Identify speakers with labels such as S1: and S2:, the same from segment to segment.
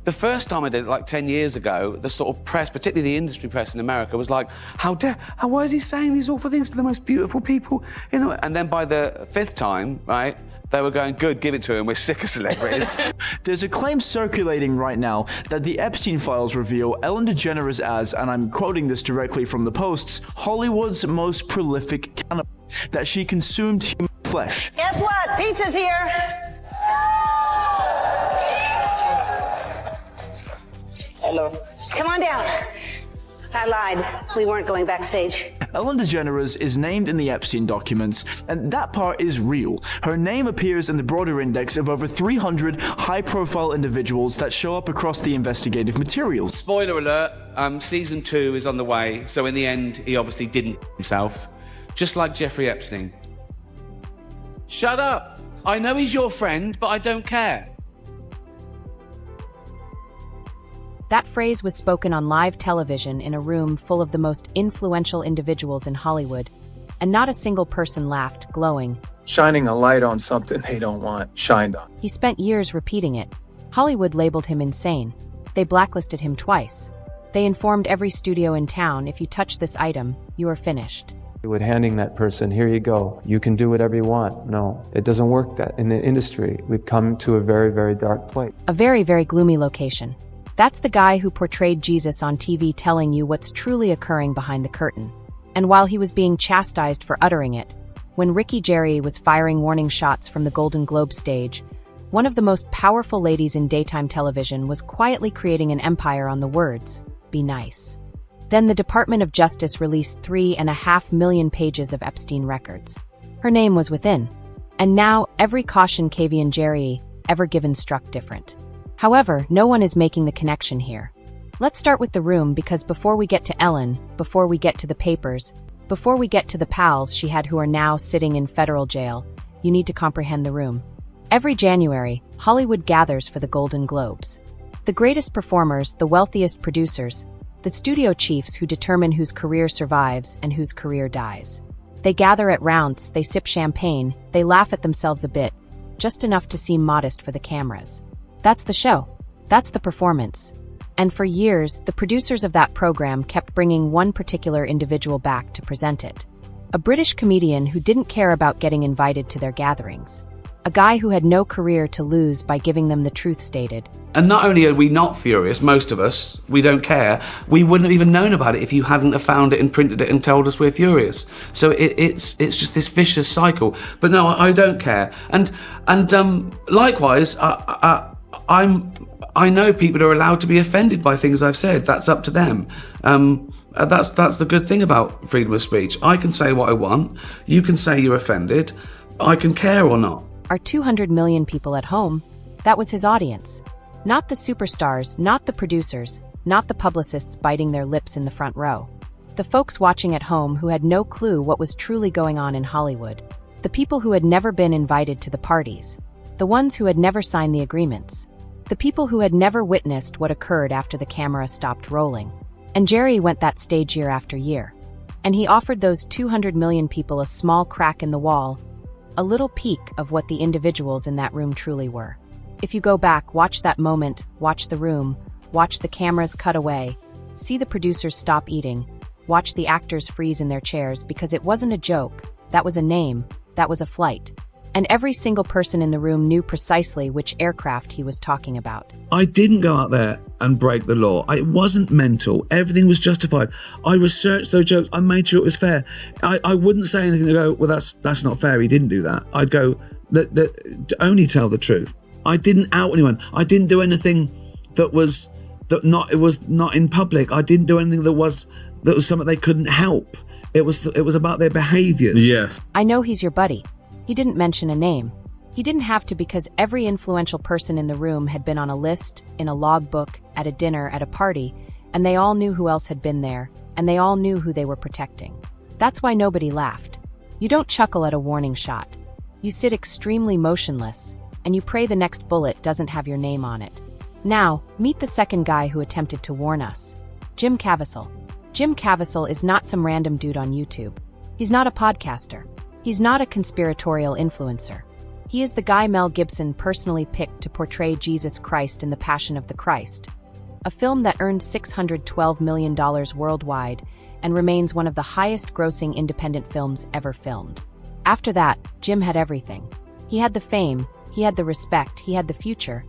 S1: The first time I did it, like 10 years ago, the sort of press, particularly the industry press in America, was like, why is he saying these awful things to the most beautiful people? You know. And then by the 5th time, right, they were going, good, give it to him, we're sick of celebrities.
S2: There's a claim circulating right now that the Epstein files reveal Ellen DeGeneres as, and I'm quoting this directly from the Post's, Hollywood's most prolific cannibal, that she consumed human flesh.
S3: Guess what? Pizza's here. Hello. Come on down. I lied. We weren't going backstage.
S2: Ellen DeGeneres is named in the Epstein documents, and that part is real. Her name appears in the broader index of over 300 high-profile individuals that show up across the investigative materials.
S1: Spoiler alert, season 2 is on the way, so in the end, he obviously didn't himself. Just like Jeffrey Epstein. Shut up! I know he's your friend, but I don't care.
S4: That phrase was spoken on live television in a room full of the most influential individuals in Hollywood, and not a single person laughed, glowing.
S5: Shining a light on something they don't want shined on.
S4: He spent years repeating it. Hollywood labeled him insane. They blacklisted him twice. They informed every studio in town, if you touch this item, you are finished.
S6: With handing that person, here you go, you can do whatever you want. No, it doesn't work that in the industry. We've come to a very, very dark place.
S4: A very, very gloomy location. That's the guy who portrayed Jesus on TV telling you what's truly occurring behind the curtain. And while he was being chastised for uttering it, when Ricky Gervais was firing warning shots from the Golden Globe stage, one of the most powerful ladies in daytime television was quietly creating an empire on the words, "Be nice." Then the Department of Justice released 3.5 million pages of Epstein records. Her name was within. And now, every caution Kavian Gervais ever given struck different. However, no one is making the connection here. Let's start with the room, because before we get to Ellen, before we get to the papers, before we get to the pals she had who are now sitting in federal jail, you need to comprehend the room. Every January, Hollywood gathers for the Golden Globes. The greatest performers, the wealthiest producers, the studio chiefs who determine whose career survives and whose career dies. They gather at rounds, they sip champagne, they laugh at themselves a bit, just enough to seem modest for the cameras. That's the show. That's the performance. And for years, the producers of that program kept bringing one particular individual back to present it. A British comedian who didn't care about getting invited to their gatherings. A guy who had no career to lose by giving them the truth stated.
S1: And not only are we not furious, most of us, we don't care, we wouldn't have even known about it if you hadn't have found it and printed it and told us we're furious. So it's just this vicious cycle. But no, I don't care. And likewise, I know people are allowed to be offended by things I've said. That's up to them. That's the good thing about freedom of speech. I can say what I want. You can say you're offended. I can care or not.
S4: Our 200 million people at home, that was his audience. Not the superstars, not the producers, not the publicists biting their lips in the front row. The folks watching at home who had no clue what was truly going on in Hollywood. The people who had never been invited to the parties. The ones who had never signed the agreements. The people who had never witnessed what occurred after the camera stopped rolling. And Gervais went that stage year after year. And he offered those 200 million people a small crack in the wall, a little peek of what the individuals in that room truly were. If you go back, watch that moment, watch the room, watch the cameras cut away, see the producers stop eating, watch the actors freeze in their chairs, because it wasn't a joke, that was a name, that was a flight. And every single person in the room knew precisely which aircraft he was talking about.
S1: I didn't go out there and break the law. It wasn't mental. Everything was justified. I researched those jokes. I made sure it was fair. I wouldn't say anything to go, well, that's not fair. He didn't do that. I'd go, only tell the truth. I didn't out anyone. I didn't do anything it was not in public. I didn't do anything that was something they couldn't help. It was about their behaviors.
S5: Yes.
S4: I know he's your buddy. He didn't mention a name. He didn't have to, because every influential person in the room had been on a list, in a logbook, at a dinner, at a party, and they all knew who else had been there, and they all knew who they were protecting. That's why nobody laughed. You don't chuckle at a warning shot. You sit extremely motionless, and you pray the next bullet doesn't have your name on it. Now, meet the second guy who attempted to warn us. Jim Caviezel. Jim Caviezel is not some random dude on YouTube. He's not a podcaster. He's not a conspiratorial influencer. He is the guy Mel Gibson personally picked to portray Jesus Christ in The Passion of the Christ, a film that earned $612 million worldwide and remains one of the highest-grossing independent films ever filmed. After that, Jim had everything. He had the fame, he had the respect, he had the future,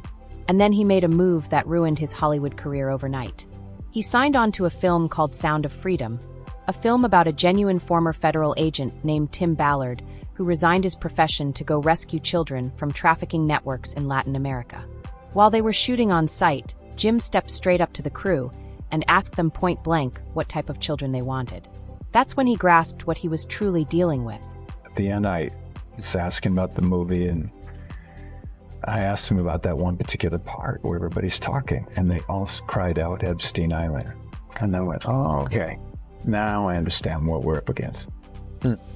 S4: and then he made a move that ruined his Hollywood career overnight. He signed on to a film called Sound of Freedom, a film about a genuine former federal agent named Tim Ballard who resigned his profession to go rescue children from trafficking networks in Latin America. While they were shooting on site, Jim stepped straight up to the crew and asked them point blank what type of children they wanted. That's when he grasped what he was truly dealing with.
S7: At the end, I was asking about the movie, and I asked him about that one particular part where everybody's talking, and they all cried out Epstein Island. And I went, oh, okay. Now I understand what we're up against.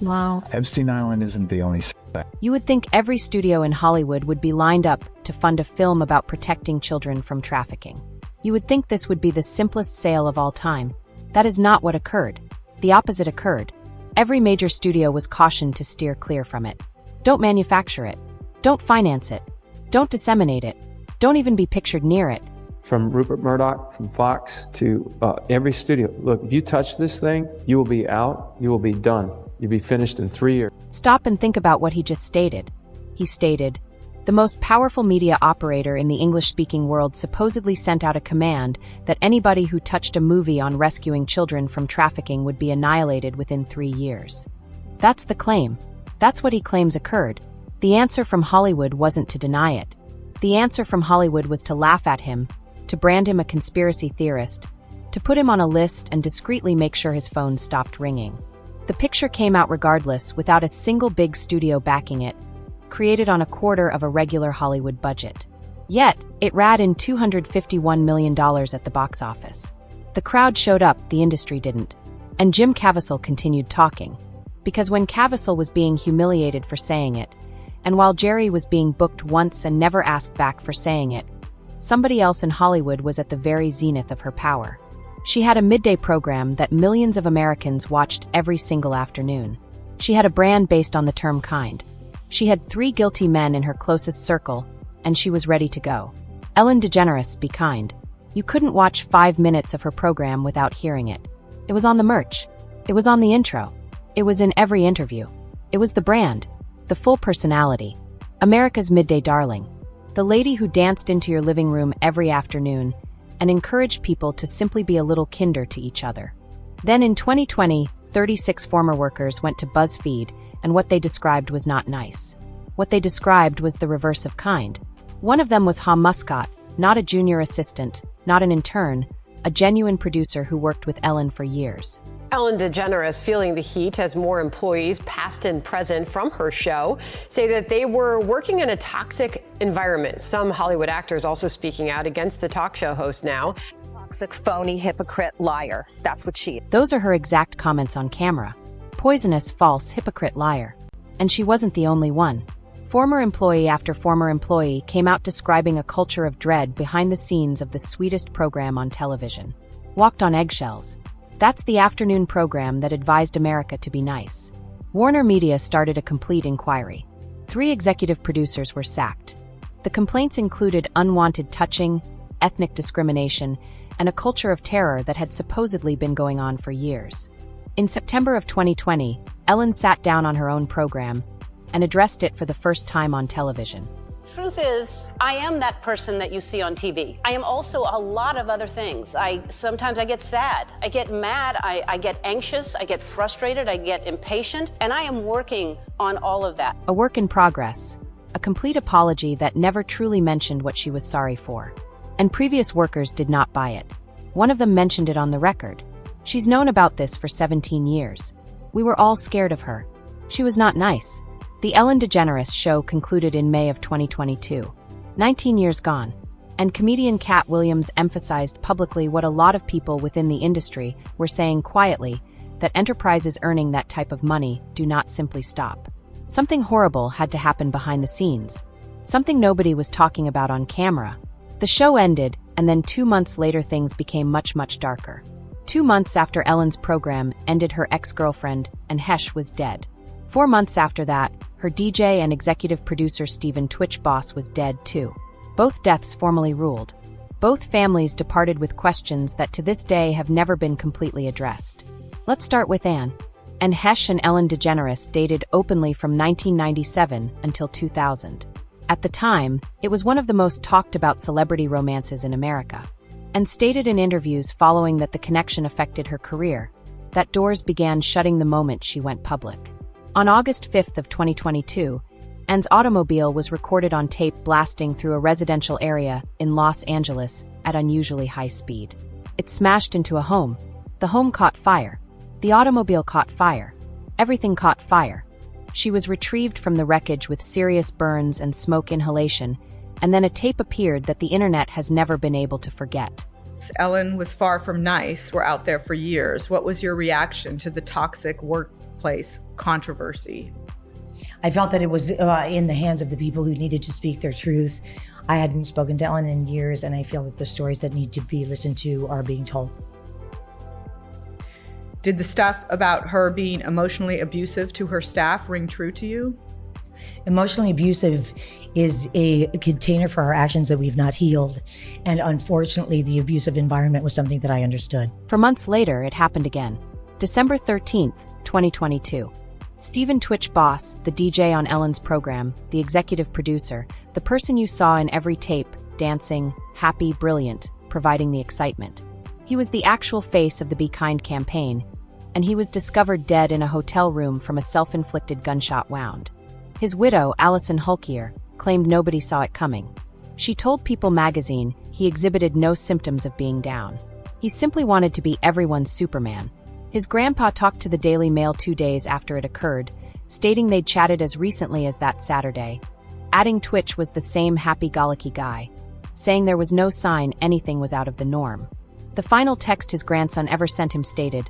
S8: Wow.
S7: Epstein Island isn't the only suspect.
S4: You would think every studio in Hollywood would be lined up to fund a film about protecting children from trafficking. You would think this would be the simplest sale of all time. That is not what occurred. The opposite occurred. Every major studio was cautioned to steer clear from it. Don't manufacture it. Don't finance it. Don't disseminate it. Don't even be pictured near it.
S6: From Rupert Murdoch, from Fox, to every studio. Look, if you touch this thing, you will be out, you will be done. You'll be finished in 3 years.
S4: Stop and think about what he just stated. He stated, the most powerful media operator in the English-speaking world supposedly sent out a command that anybody who touched a movie on rescuing children from trafficking would be annihilated within 3 years. That's the claim. That's what he claims occurred. The answer from Hollywood wasn't to deny it. The answer from Hollywood was to laugh at him, to brand him a conspiracy theorist, to put him on a list and discreetly make sure his phone stopped ringing. The picture came out regardless, without a single big studio backing it, created on a quarter of a regular Hollywood budget. Yet, it rad in $251 million at the box office. The crowd showed up, the industry didn't. And Jim Caviezel continued talking. Because when Caviezel was being humiliated for saying it, and while Jerry was being booked once and never asked back for saying it, somebody else in Hollywood was at the very zenith of her power. She had a midday program that millions of Americans watched every single afternoon. She had a brand based on the term kind. She had 3 guilty men in her closest circle, and she was ready to go. Ellen DeGeneres, Be Kind. You couldn't watch 5 minutes of her program without hearing it. It was on the merch. It was on the intro. It was in every interview. It was the brand, the full personality. America's midday darling. The lady who danced into your living room every afternoon and encouraged people to simply be a little kinder to each other. Then in 2020, 36 former workers went to BuzzFeed, and what they described was not nice. What they described was the reverse of kind. One of them was Ha Muscat, not a junior assistant, not an intern, a genuine producer who worked with Ellen for years.
S9: Ellen DeGeneres feeling the heat as more employees, past and present, from her show say that they were working in a toxic environment. Some Hollywood actors also speaking out against the talk show host now.
S10: Toxic, phony, hypocrite, liar. That's what she is.
S4: Those are her exact comments on camera. Poisonous, false, hypocrite, liar. And she wasn't the only one. Former employee after former employee came out describing a culture of dread behind the scenes of the sweetest program on television. Walked on eggshells. That's the afternoon program that advised America to be nice. Warner Media started a complete inquiry. 3 executive producers were sacked. The complaints included unwanted touching, ethnic discrimination, and a culture of terror that had supposedly been going on for years. In September of 2020, Ellen sat down on her own program and addressed it for the first time on television.
S3: Truth is, I am that person that you see on TV. I am also a lot of other things. Sometimes I get sad, I get mad, I get anxious, I get frustrated, I get impatient, and I am working on all of that.
S4: A work in progress, a complete apology that never truly mentioned what she was sorry for. And previous workers did not buy it. One of them mentioned it on the record. She's known about this for 17 years. We were all scared of her. She was not nice. The Ellen DeGeneres show concluded in May of 2022. 19 years gone. And comedian Cat Williams emphasized publicly what a lot of people within the industry were saying quietly, that enterprises earning that type of money do not simply stop. Something horrible had to happen behind the scenes. Something nobody was talking about on camera. The show ended, and then 2 months later things became much, much darker. 2 months after Ellen's program ended, her ex-girlfriend, and Hesh, was dead. 4 months after that, her DJ and executive producer Stephen Twitch Boss was dead too. Both deaths formally ruled. Both families departed with questions that to this day have never been completely addressed. Let's start with Anne. Anne Heche and Ellen DeGeneres dated openly from 1997 until 2000. At the time, it was one of the most talked about celebrity romances in America. Anne stated in interviews following that the connection affected her career, that doors began shutting the moment she went public. On August 5th of 2022, Anne's automobile was recorded on tape blasting through a residential area in Los Angeles at unusually high speed. It smashed into a home. The home caught fire. The automobile caught fire. Everything caught fire. She was retrieved from the wreckage with serious burns and smoke inhalation, and then a tape appeared that the internet has never been able to forget.
S8: Ellen was far from nice. We're out there for years. What was your reaction to the toxic workplace controversy?
S11: I felt that it was in the hands of the people who needed to speak their truth. I hadn't spoken to Ellen in years, and I feel that the stories that need to be listened to are being told.
S8: Did the stuff about her being emotionally abusive to her staff ring true to you?
S11: Emotionally abusive is a container for our actions that we've not healed. And unfortunately, the abusive environment was something that I understood.
S4: For months later, it happened again. December 13th, 2022. Stephen Twitch Boss, the DJ on Ellen's program, the executive producer, the person you saw in every tape, dancing, happy, brilliant, providing the excitement. He was the actual face of the Be Kind campaign, and he was discovered dead in a hotel room from a self-inflicted gunshot wound. His widow, Allison Hulkier, claimed nobody saw it coming. She told People magazine he exhibited no symptoms of being down. He simply wanted to be everyone's Superman. His grandpa talked to the Daily Mail 2 days after it occurred, stating they'd chatted as recently as that Saturday, adding Twitch was the same happy-go-lucky guy, saying there was no sign anything was out of the norm. The final text his grandson ever sent him stated,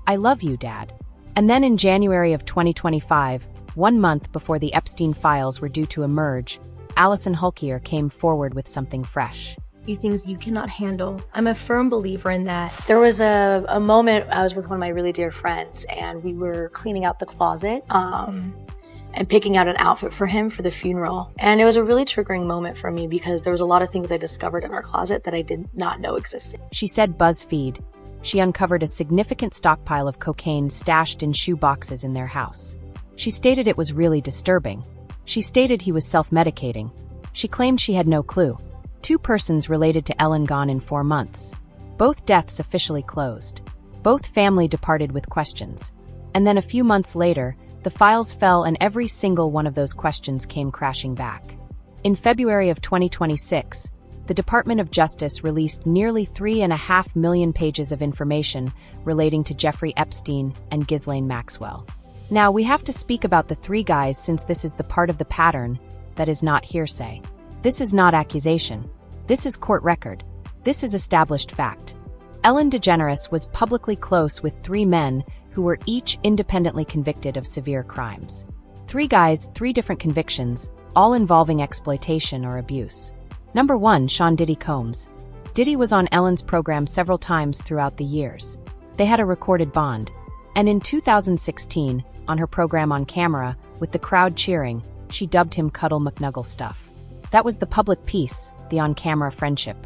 S4: "I love you, Dad." And then in January of 2025, 1 month before the Epstein files were due to emerge, Allison Hulkier came forward with something fresh.
S12: Things you cannot handle. I'm a firm believer in that. There was a moment I was with one of my really dear friends, and we were cleaning out the closet and picking out an outfit for him for the funeral. And it was a really triggering moment for me because there was a lot of things I discovered in our closet that I did not know existed.
S4: She said BuzzFeed. She uncovered a significant stockpile of cocaine stashed in shoe boxes in their house. She stated it was really disturbing. She stated he was self-medicating. She claimed she had no clue. 2 persons related to Ellen gone in 4 months. Both deaths officially closed. Both family departed with questions. And then a few months later, the files fell and every single one of those questions came crashing back. In February of 2026, the Department of Justice released nearly 3.5 million pages of information relating to Jeffrey Epstein and Ghislaine Maxwell. Now, we have to speak about the 3 guys since this is the part of the pattern that is not hearsay. This is not accusation. This is court record. This is established fact. Ellen DeGeneres was publicly close with 3 men who were each independently convicted of severe crimes. 3 guys, 3 different convictions, all involving exploitation or abuse. Number 1, Sean Diddy Combs. Diddy was on Ellen's program several times throughout the years. They had a recorded bond. And in 2016, on her program On Camera, with the crowd cheering, she dubbed him Cuddle McNuggle Stuff. That was the public piece, the on-camera friendship.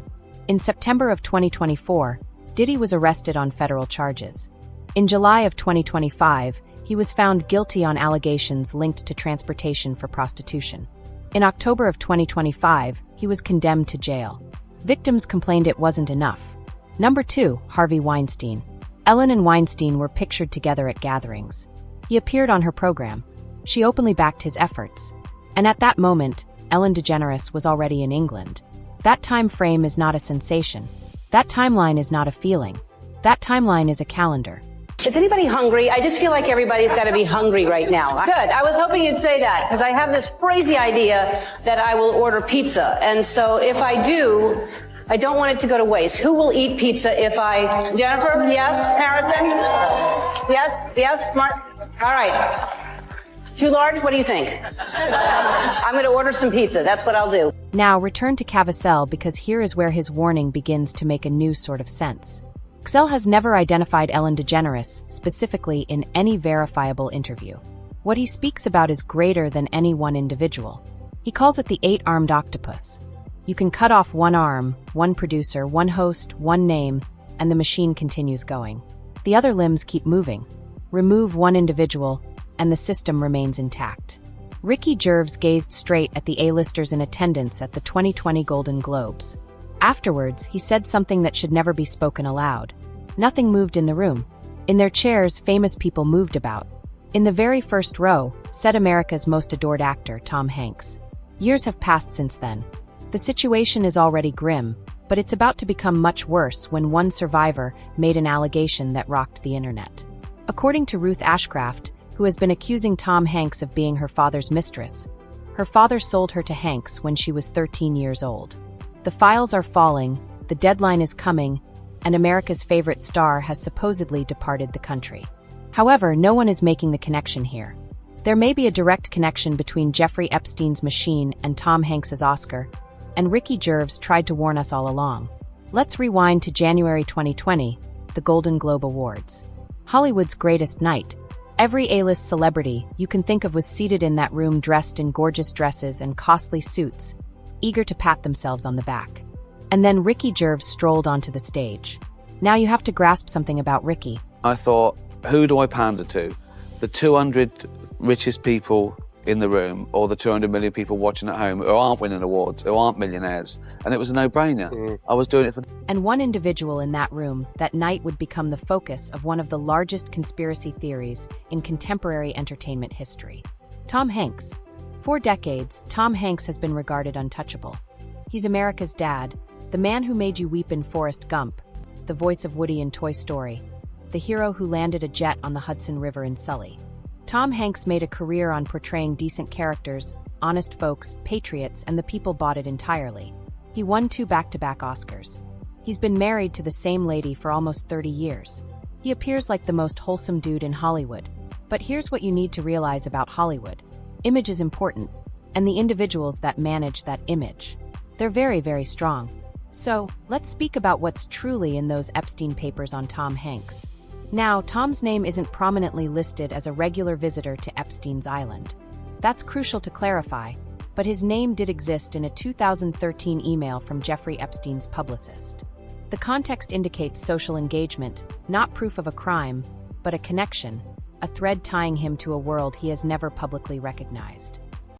S4: In September of 2024, Diddy was arrested on federal charges. In July of 2025, he was found guilty on allegations linked to transportation for prostitution. In October of 2025, he was condemned to jail. Victims complained it wasn't enough. Number 2, Harvey Weinstein. Ellen and Weinstein were pictured together at gatherings. He appeared on her program. She openly backed his efforts. And at that moment, Ellen DeGeneres was already in England. That time frame is not a sensation. That timeline is not a feeling. That timeline is a calendar.
S3: Is anybody hungry? I just feel like everybody's got to be hungry right now. Good. I was hoping you'd say that because I have this crazy idea that I will order pizza. And so if I do, I don't want it to go to waste. Who will eat pizza if I... Jennifer? Yes? Harrison? Yes? Yes? Mark? All right. Too large? What do you think? I'm going to order some pizza. That's what I'll do.
S4: Now, return to Caviezel because here is where his warning begins to make a new sort of sense. Caviezel has never identified Ellen DeGeneres specifically in any verifiable interview. What he speaks about is greater than any one individual. He calls it the 8-armed octopus. You can cut off one arm, one producer, one host, one name, and the machine continues going. The other limbs keep moving. Remove one individual, and the system remains intact. Ricky Gervais gazed straight at the A-listers in attendance at the 2020 Golden Globes. Afterwards, he said something that should never be spoken aloud. Nothing moved in the room. In their chairs, famous people moved about. In the very first row sat America's most adored actor, Tom Hanks. Years have passed since then. The situation is already grim, but it's about to become much worse when one survivor made an allegation that rocked the internet. According to Ruth Ashcraft, who has been accusing Tom Hanks of being her father's mistress, her father sold her to Hanks when she was 13 years old. The files are falling, the deadline is coming, and America's favorite star has supposedly departed the country. However, no one is making the connection here. There may be a direct connection between Jeffrey Epstein's machine and Tom Hanks's Oscar, and Ricky Gervais tried to warn us all along. Let's rewind to January 2020, the Golden Globe Awards. Hollywood's greatest night. Every A-list celebrity you can think of was seated in that room dressed in gorgeous dresses and costly suits, eager to pat themselves on the back. And then Ricky Gervais strolled onto the stage. Now you have to grasp something about Ricky.
S1: I thought, who do I pander to? The 200 richest people in the room, or the 200 million people watching at home who aren't winning awards, who aren't millionaires? And it was a no-brainer. I was doing it for...
S4: And one individual in that room that night would become the focus of one of the largest conspiracy theories in contemporary entertainment history. Tom Hanks. For decades, Tom Hanks has been regarded untouchable. He's America's dad, the man who made you weep in Forrest Gump, the voice of Woody in Toy Story, the hero who landed a jet on the Hudson River in Sully. Tom Hanks made a career on portraying decent characters, honest folks, patriots, and the people bought it entirely. He won 2 back-to-back Oscars. He's been married to the same lady for almost 30 years. He appears like the most wholesome dude in Hollywood. But here's what you need to realize about Hollywood. Image is important, and the individuals that manage that image. They're very, very strong. So, let's speak about what's truly in those Epstein papers on Tom Hanks. Now, Tom's name isn't prominently listed as a regular visitor to Epstein's island. That's crucial to clarify, but his name did exist in a 2013 email from Jeffrey Epstein's publicist. The context indicates social engagement, not proof of a crime, but a connection, a thread tying him to a world he has never publicly recognized.